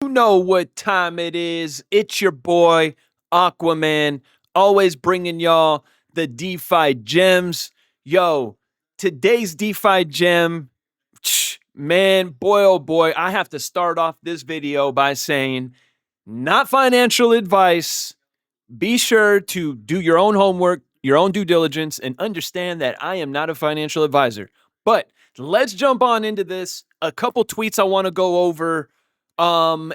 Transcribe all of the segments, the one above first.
You know what time it is. It's your boy, Aquaman, always bringing y'all the DeFi gems. Yo, today's DeFi gem, man, boy, oh boy, I have to start off this video by saying, not financial advice. Be sure to do your own homework, your own due diligence, and understand that I am not a financial advisor. But let's jump on into this. A couple tweets I want to go over. Yeah,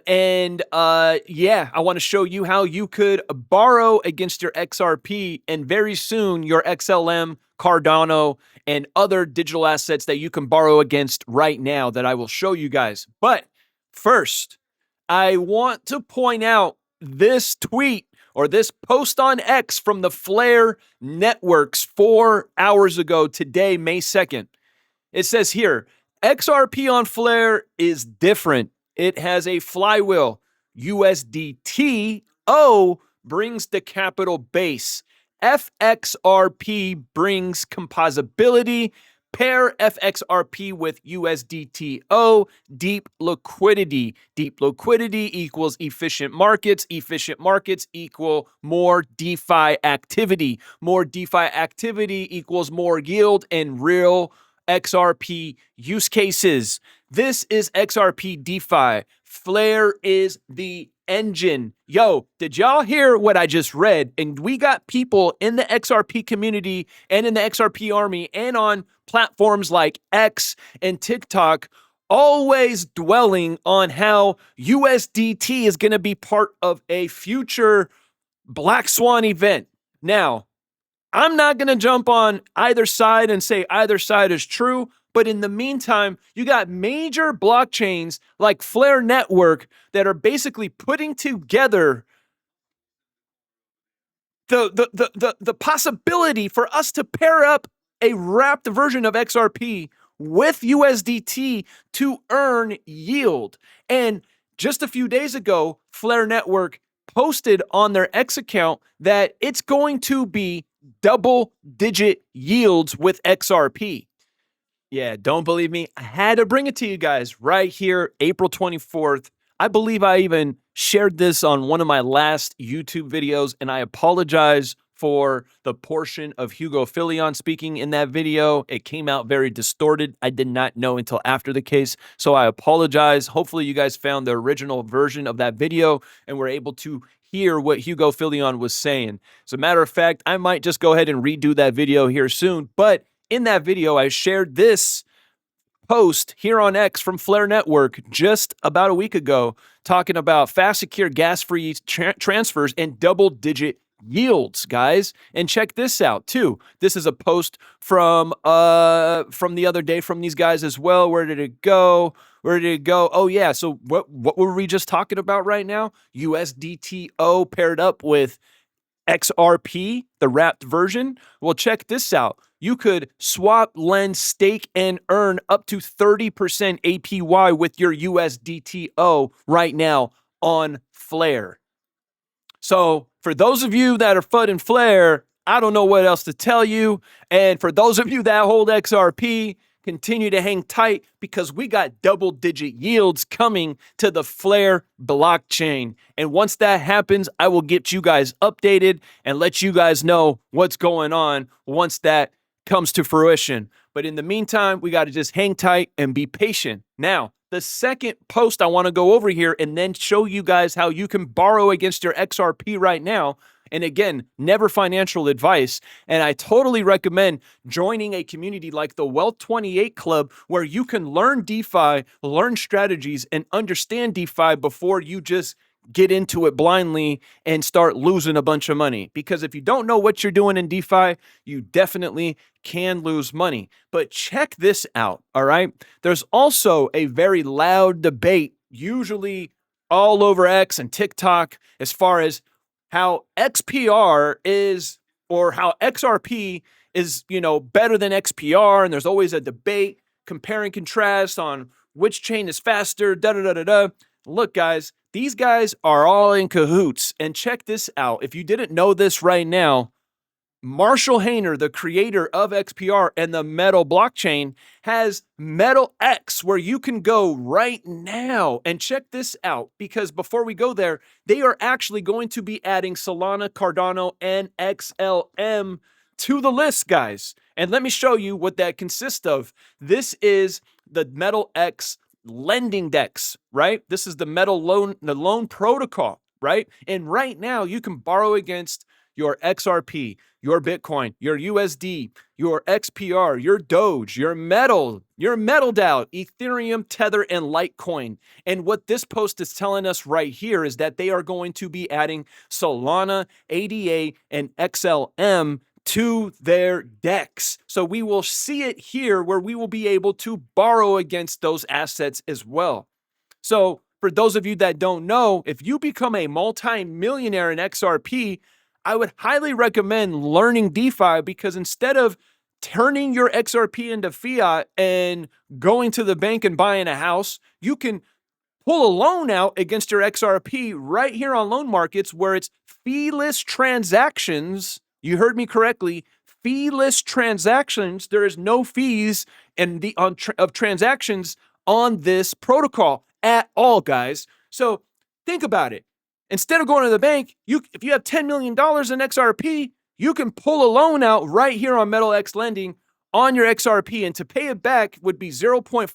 I want to show you how you could borrow against your XRP and very soon your XLM, Cardano, and other digital assets that you can borrow against right now that I will show you guys. But first, I want to point out this tweet or this post on X from the Flare Networks 4 hours ago today, May 2nd. It says here, XRP on Flare is different. It has a flywheel. USDTO brings the capital base. FXRP brings composability. Pair FXRP with USDTO, deep liquidity. Deep liquidity equals efficient markets. Efficient markets equal more DeFi activity. More DeFi activity equals more yield and real XRP use cases. This is XRP DeFi. Flare is the engine. Yo, did y'all hear what I just read? And we got people in the XRP community and in the XRP army and on platforms like X and TikTok always dwelling on how USDT is going to be part of a future Black Swan event. Now, I'm not going to jump on either side and say either side is true. But in the meantime, you got major blockchains like Flare Network that are basically putting together the possibility for us to pair up a wrapped version of XRP with USDT to earn yield. And just a few days ago, Flare Network posted on their X account that it's going to be double-digit yields with XRP. Yeah, don't believe me? I had to bring it to you guys right here, April 24th. I believe I even shared this on one of my last YouTube videos, and I apologize for the portion of Hugo Philion speaking in that video. It came out very distorted. I did not know until after the case, so I apologize. Hopefully you guys found the original version of that video and were able to hear what Hugo Philion was saying. As a matter of fact, I might just go ahead and redo that video here soon, but in that video, I shared this post here on X from Flare Network just about a week ago, talking about fast, secure, gas-free transfers and double-digit yields, guys. And check this out too. This is a post from the other day from these guys as well. Where did it go? Where did it go? Oh yeah. So what were we just talking about right now? USDTO paired up with XRP, the wrapped version. Well, check this out. You could swap, lend, stake, and earn up to 30% APY with your USDTO right now on Flare. So for those of you that are FUD Flare, I don't know what else to tell you. And for those of you that hold XRP, continue to hang tight because we got double-digit yields coming to the Flare blockchain. And once that happens, I will get you guys updated and let you guys know what's going on once that comes to fruition. But in the meantime, we got to just hang tight and be patient. Now, the second post I want to go over here and then show you guys how you can borrow against your XRP right now. And again, never financial advice. And I totally recommend joining a community like the Wealth 28 Club, where you can learn DeFi, learn strategies, and understand DeFi before you just get into it blindly and start losing a bunch of money. Because if you don't know what you're doing in DeFi, you definitely can lose money. But check this out, all right? There's also a very loud debate, usually all over X and TikTok, as far as how XPR is, or how XRP is, better than XPR. And there's always a debate, compare and contrast on which chain is faster, da-da-da-da-da. Look, guys, these guys are all in cahoots. And check this out. If you didn't know this right now, Marshall Hayner, the creator of XPR and the Metal blockchain, has Metal X, where you can go right now and check this out. Because before we go there, they are actually going to be adding Solana, Cardano, and XLM to the list, guys. And let me show you what that consists of. This is the Metal X lending DEX, right? This is the the loan protocol, right? And right now you can borrow against your XRP, your Bitcoin, your USD, your XPR, your Doge, your Metal DAO, Ethereum, Tether, and Litecoin. And what this post is telling us right here is that they are going to be adding Solana, ADA, and XLM to their DEX. So we will see it here where we will be able to borrow against those assets as well. So for those of you that don't know, if you become a multi-millionaire in XRP, I would highly recommend learning DeFi, because instead of turning your XRP into fiat and going to the bank and buying a house, you can pull a loan out against your XRP right here on loan markets, where it's feeless transactions. You heard me correctly. Feeless transactions. There is no fees of transactions on this protocol at all, guys. So think about it. Instead of going to the bank, if you have $10 million in XRP, you can pull a loan out right here on Metal X Lending on your XRP, and to pay it back would be 0.52%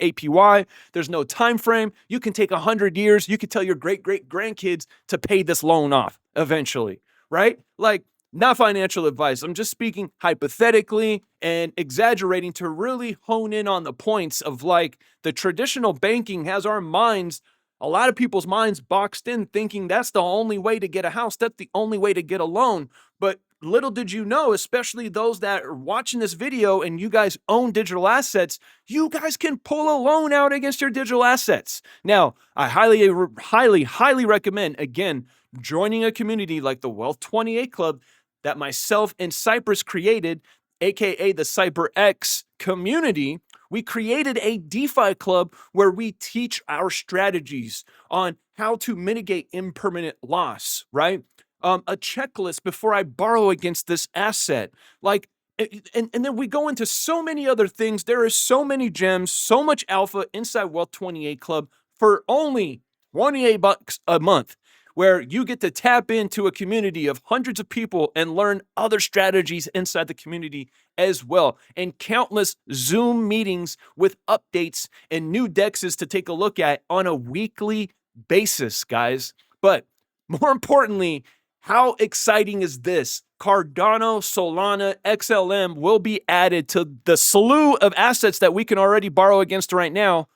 APY. There's no time frame. You can take 100 years. You can tell your great-great-grandkids to pay this loan off eventually, right? Like, not financial advice. I'm just speaking hypothetically and exaggerating to really hone in on the points of, like, the traditional banking has our minds, a lot of people's minds boxed in, thinking that's the only way to get a house. That's the only way to get a loan. But little did you know, especially those that are watching this video and you guys own digital assets, you guys can pull a loan out against your digital assets. Now, I highly recommend, again, joining a community like the Wealth 28 Club that myself and Cypress created, aka the CyberX community. We created a DeFi club where we teach our strategies on how to mitigate impermanent loss, right? A checklist before I borrow against this asset. Like, and then we go into so many other things. There is so many gems, so much alpha inside Wealth 28 Club for only $28 a month, where you get to tap into a community of hundreds of people and learn other strategies inside the community as well, and countless Zoom meetings with updates and new DEXs to take a look at on a weekly basis, guys. But more importantly, how exciting is this? Cardano, Solana, XLM will be added to the slew of assets that we can already borrow against right now.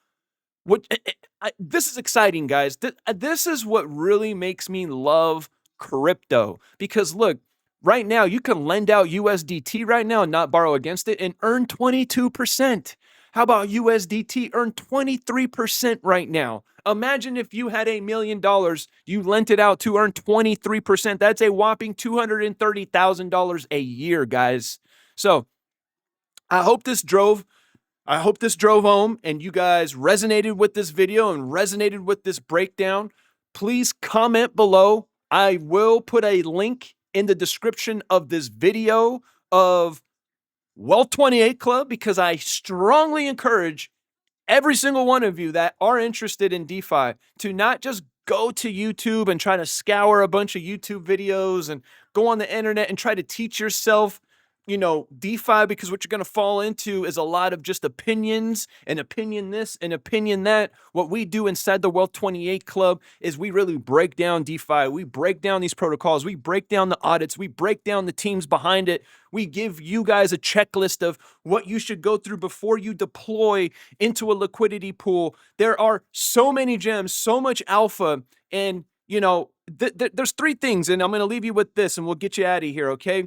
This is exciting, guys. This is what really makes me love crypto. Because look, right now you can lend out USDT right now and not borrow against it and earn 22%. How about USDT earn 23% right now? Imagine if you had $1 million, you lent it out to earn 23%. That's a whopping $230,000 a year, guys. So I hope this drove home and you guys resonated with this video and resonated with this breakdown. Please comment below. I will put a link in the description of this video of Wealth 28 Club, because I strongly encourage every single one of you that are interested in DeFi to not just go to YouTube and try to scour a bunch of YouTube videos and go on the internet and try to teach yourself, DeFi, because what you're going to fall into is a lot of just opinions and opinion this and opinion that. What we do inside the Wealth 28 Club is we really break down DeFi. We break down these protocols. We break down the audits. We break down the teams behind it. We give you guys a checklist of what you should go through before you deploy into a liquidity pool. There are so many gems, so much alpha, and there's three things, and I'm going to leave you with this and we'll get you out of here, okay?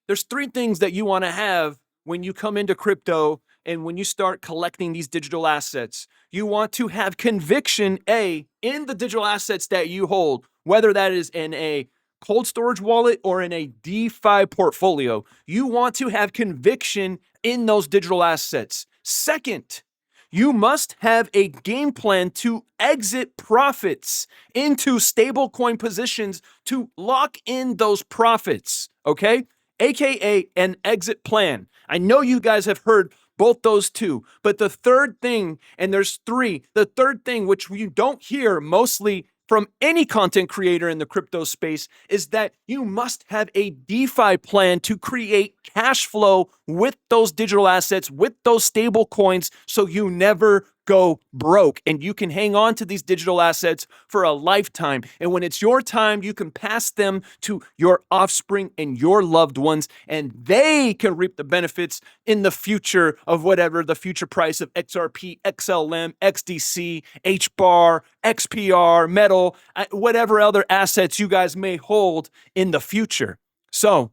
There's three things that you want to have when you come into crypto and when you start collecting these digital assets. You want to have conviction, in the digital assets that you hold, whether that is in a cold storage wallet or in a DeFi portfolio. You want to have conviction in those digital assets. Second, you must have a game plan to exit profits into stablecoin positions to lock in those profits, okay? aka an exit plan. I know you guys have heard both those two, but the third thing, and there's three, the third thing, which you don't hear mostly from any content creator in the crypto space, is that you must have a DeFi plan to create cash flow with those digital assets, with those stable coins, so you never go broke and you can hang on to these digital assets for a lifetime. And when it's your time, you can pass them to your offspring and your loved ones, and they can reap the benefits in the future of whatever the future price of XRP, XLM, XDC, HBAR, XPR, metal, whatever other assets you guys may hold in the future. So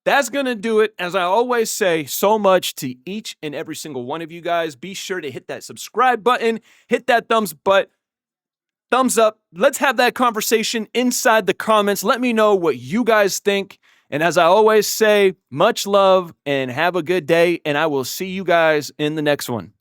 that's going to do it. As I always say, so much to each and every single one of you guys. Be sure to hit that subscribe button, hit that thumbs up. Let's have that conversation inside the comments. Let me know what you guys think. And as I always say, much love and have a good day. And I will see you guys in the next one.